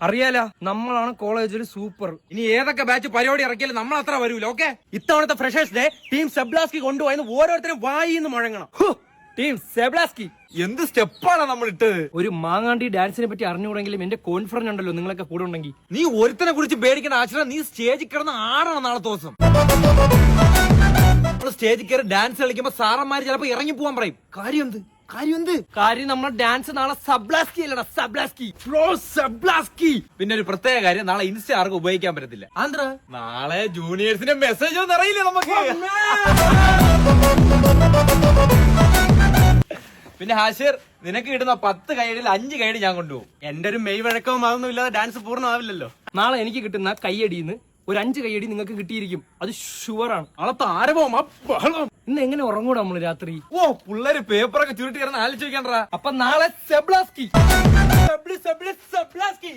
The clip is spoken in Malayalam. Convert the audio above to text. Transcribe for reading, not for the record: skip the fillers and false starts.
അറിയാല, നമ്മളാണ് കോളേജിൽ സൂപ്പർ. ഇനി ഏതൊക്കെ ബാച്ച് പരിപാടി ഇറക്കിയാലും നമ്മൾ അത്ര വരൂല. ഓക്കെ, ഇത്തവണത്തെ ഫ്രഷേഴ്സ് ഡേ ടീം സെബ്ലാസ്കി കൊണ്ടുപോയെന്ന് ഓരോരുത്തരും വായിന്ന് മുഴങ്ങണം. ടീം സെബ്ലാസ്കി എന്ത് സ്റ്റെപ്പാണ് നമ്മൾ ഇട്ടത്. ഒരു മാങ്ങാണ്ടി ഡാൻസിനെ പറ്റി അറിഞ്ഞുകൂടെങ്കിലും എന്റെ കോൺഫിഡൻസ് ഉണ്ടല്ലോ നിങ്ങളൊക്കെ കൂടെ ഉണ്ടെങ്കിൽ. നീ ഒരുത്തനെ കുറിച്ച് പേടിക്കേണ്ട ആശ്രയം, നീ സ്റ്റേജിൽ കിടന്ന് ആടണം നാളെ ദിവസം. സ്റ്റേജിൽ കയറി ഡാൻസ് കളിക്കുമ്പോ സാറന്മാര് ചിലപ്പോ ഇറങ്ങി പോവാൻ പറയും. കാര്യം നമ്മുടെ ഡാൻസ് നാളെ സബ്ലാസ്കി അല്ലടാ, സബ്ലാസ്കി ഫ്ലോ സബ്ലാസ്കി. പിന്നെ ഒരു പ്രത്യേക കാര്യം, നാളെ ഇൻസ്റ്റ ആർക്കും ഉപയോഗിക്കാൻ പറ്റത്തില്ല. ആന്ധ്ര നാളെ ജൂനിയേഴ്സിന്റെ മെസ്സേജ് ഒന്നും അറിയില്ല നമുക്ക്. പിന്നെ ഹാഷിർ, നിനക്ക് കിട്ടുന്ന 10 കൈയടിയിൽ 5 കൈയടി ഞാൻ കൊണ്ടുപോകും. എന്റെ ഒരു മെയ് വഴക്കവും അതൊന്നും ഇല്ലാതെ ഡാൻസ് പൂർണ്ണമാവില്ലല്ലോ. നാളെ എനിക്ക് കിട്ടുന്ന കൈയടിന്ന് ഒരു 5 കൈയടി നിങ്ങൾക്ക് കിട്ടിയിരിക്കും, അത് ഷുവറാണ്. നാളെ താരവും ബഹളം. ഇന്ന് എങ്ങനെ ഉറങ്ങൂടാ നമ്മള് രാത്രി? ഓ, പിള്ളേര് പേപ്പറൊക്കെ ചുരുട്ടി കിടന്ന് ആലോചിച്ച് വെക്കണ്ടാ. അപ്പൊ നാളെ സെബ്ലാസ്കി. സബ്ലാസ്കി